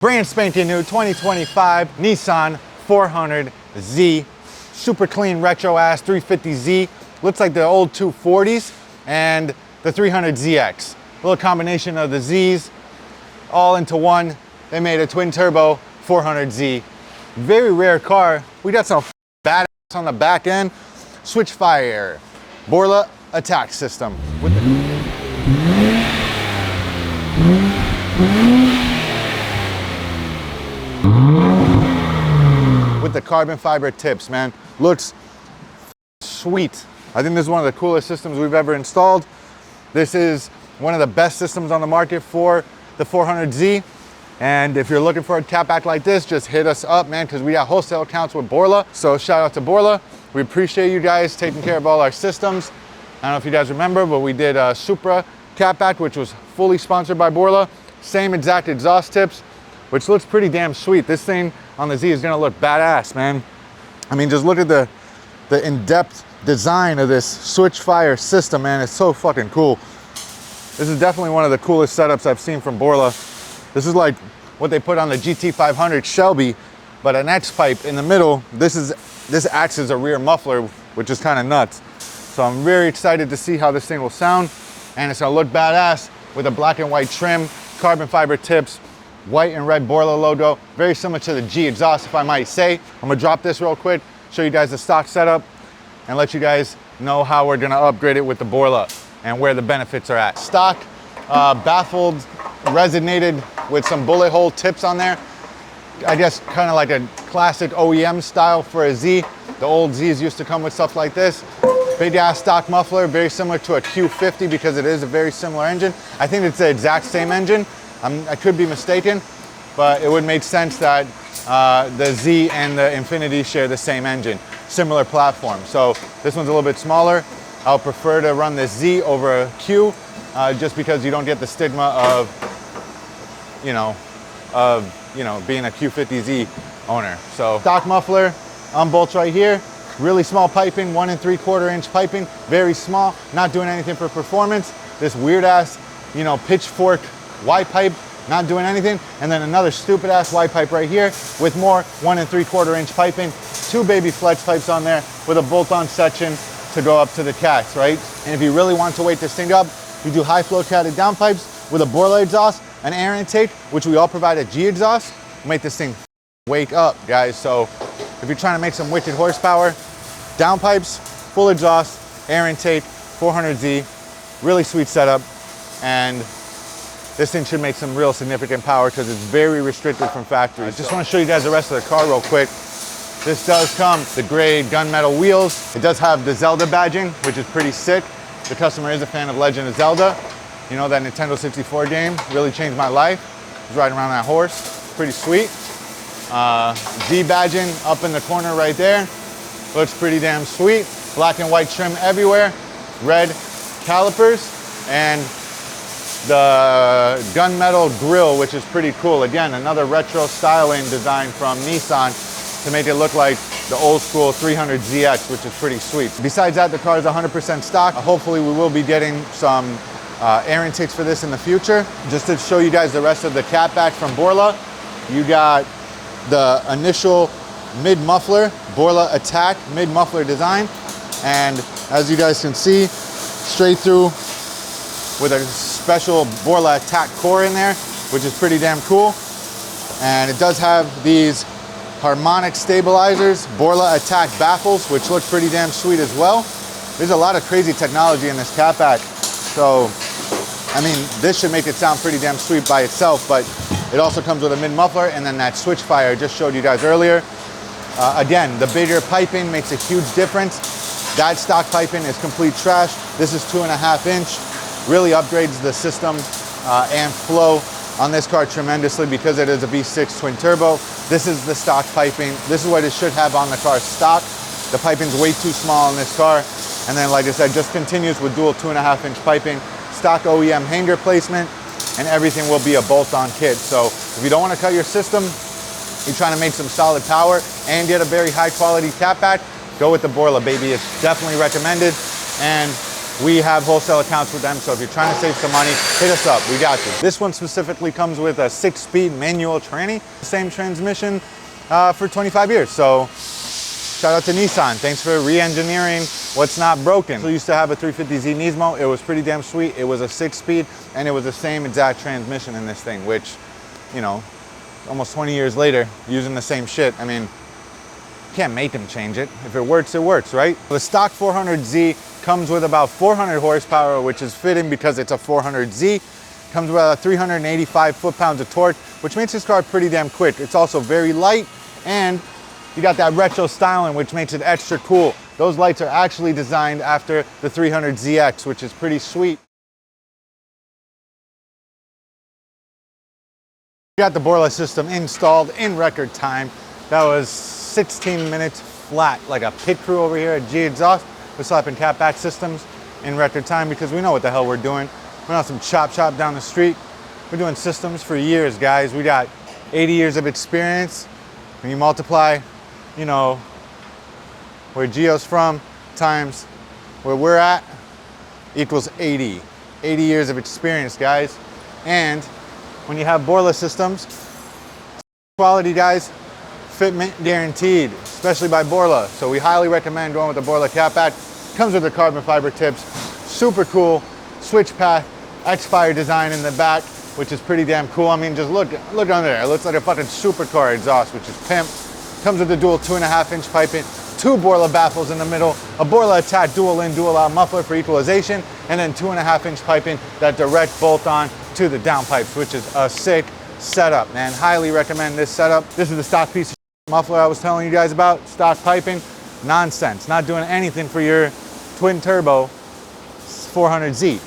Brand spanking new 2025 Nissan 400Z. Super clean retro ass 350Z. Looks like the old 240s and the 300ZX. A little combination of the Zs all into one. They made a twin turbo 400Z. Very rare car. We got some badass on the back end. Switch fire. Borla ATAK system. With the carbon fiber tips, man. Looks sweet. I think this is one of the coolest systems we've ever installed. This is one of the best systems on the market for the 400Z. And if you're looking for a catback like this, just hit us up, man, because we got wholesale accounts with Borla. So shout out to Borla. We appreciate you guys taking care of all our systems. I don't know if you guys remember, but we did a Supra catback, which was fully sponsored by Borla. Same exact exhaust tips, which looks pretty damn sweet. This thing on the Z is gonna look badass, man. I mean, just look at the in-depth design of this switch fire system, man. It's so fucking cool. This is definitely one of the coolest setups I've seen from Borla. This is like what they put on the GT500 Shelby, but an X pipe in the middle. This acts as a rear muffler, which is kind of nuts. So I'm very excited to see how this thing will sound, and it's gonna look badass with a black and white trim, carbon fiber tips, white and red Borla logo, very similar to the G exhaust, if I might say. I'm gonna drop this real quick, show you guys the stock setup, and let you guys know how we're gonna upgrade it with the Borla and where the benefits are at. Stock, baffled, resonated with some bullet hole tips on there. I guess kind of like a classic OEM style for a Z. The old Zs used to come with stuff like this. Big ass stock muffler, very similar to a Q50 because it is a very similar engine. I think it's the exact same engine. I could be mistaken, but it would make sense that the Z and the Infiniti share the same engine, similar platform. So this one's a little bit smaller. I'll prefer to run this Z over a Q, just because you don't get the stigma of, being a Q50Z owner. So stock muffler, bolts right here. Really small piping, 1 3/4 inch piping, very small, not doing anything for performance. This weird ass, pitchfork Y pipe, not doing anything. And then another stupid ass Y pipe right here with more 1 3/4 inch piping, 2 baby flex pipes on there with a bolt-on section to go up to the cats, right? And if you really want to weight this thing up, you do high flow catted downpipes with a Borla exhaust, an air intake, which we all provide a G exhaust, make this thing wake up, guys. So if you're trying to make some wicked horsepower, downpipes, full exhaust, air intake, 400Z, really sweet setup. And this thing should make some real significant power because it's very restricted from factory. I just want to show you guys the rest of the car real quick. This does come the gray gunmetal wheels. It does have the Zelda badging, which is pretty sick. The customer is a fan of Legend of Zelda. You know, that Nintendo 64 game really changed my life. I was riding around that horse, pretty sweet. Z badging up in the corner right there. Looks pretty damn sweet. Black and white trim everywhere. Red calipers and the gunmetal grille, which is pretty cool. Again, another retro styling design from Nissan to make it look like the old school 300ZX, which is pretty sweet. Besides that, the car is 100% stock. Hopefully we will be getting some air intakes for this in the future. Just to show you guys the rest of the catback from Borla, you got the initial mid-muffler, Borla ATAK mid-muffler design. And as you guys can see, straight through with a special Borla ATAK core in there, which is pretty damn cool. And it does have these harmonic stabilizers, Borla ATAK baffles, which look pretty damn sweet as well. There's a lot of crazy technology in this catback. So, I mean, this should make it sound pretty damn sweet by itself, but it also comes with a mid-muffler and then that switch fire I just showed you guys earlier. Again, the bigger piping makes a huge difference. That stock piping is complete trash. This is 2.5 inch. Really upgrades the system and flow on this car tremendously because it is a V6 twin turbo. This is the stock piping. This is what it should have on the car stock. The piping's way too small in this car. And then, like I said, just continues with dual 2.5 inch piping, stock OEM hanger placement, and everything will be a bolt-on kit. So if you don't want to cut your system, you're trying to make some solid power and get a very high quality catback, go with the Borla, baby. It's definitely recommended. And We have wholesale accounts with them, so if you're trying to save some money, hit us up. We got you. This one specifically comes with a 6-speed manual tranny, same transmission for 25 years. So shout out to Nissan. Thanks for re-engineering what's not broken. So we used to have a 350Z Nismo. It was pretty damn sweet. It was a 6-speed, and it was the same exact transmission in this thing, which, you know, almost 20 years later, using the same shit, I mean, can't make them change it. If it works, right? The stock 400Z comes with about 400 horsepower, which is fitting because it's a 400Z. Comes with about 385 foot-pounds of torque, which makes this car pretty damn quick. It's also very light, and you got that retro styling, which makes it extra cool. Those lights are actually designed after the 300ZX, which is pretty sweet. We got the Borla system installed in record time. That was 16 minutes flat, like a pit crew over here at G Exhaust. We're slapping catback systems in record time because we know what the hell we're doing. We're not some chop down the street. We're doing systems for years, guys. We got 80 years of experience. When you multiply, you know, where Gio's from times where we're at equals 80. 80 years of experience, guys. And when you have Borla systems, quality, guys, fitment guaranteed, especially by Borla. So we highly recommend going with the Borla catback. Comes with the carbon fiber tips, super cool, switch path, X-Fire design in the back, which is pretty damn cool. I mean, just look under there. It looks like a fucking supercar exhaust, which is pimp. Comes with the dual 2.5-inch piping, 2 Borla baffles in the middle, a Borla ATAK dual in, dual out muffler for equalization, and then 2.5-inch piping that direct bolt on to the downpipes, which is a sick setup, man. Highly recommend this setup. This is the stock piece of muffler I was telling you guys about, stock piping. Nonsense, not doing anything for your twin turbo 400Z.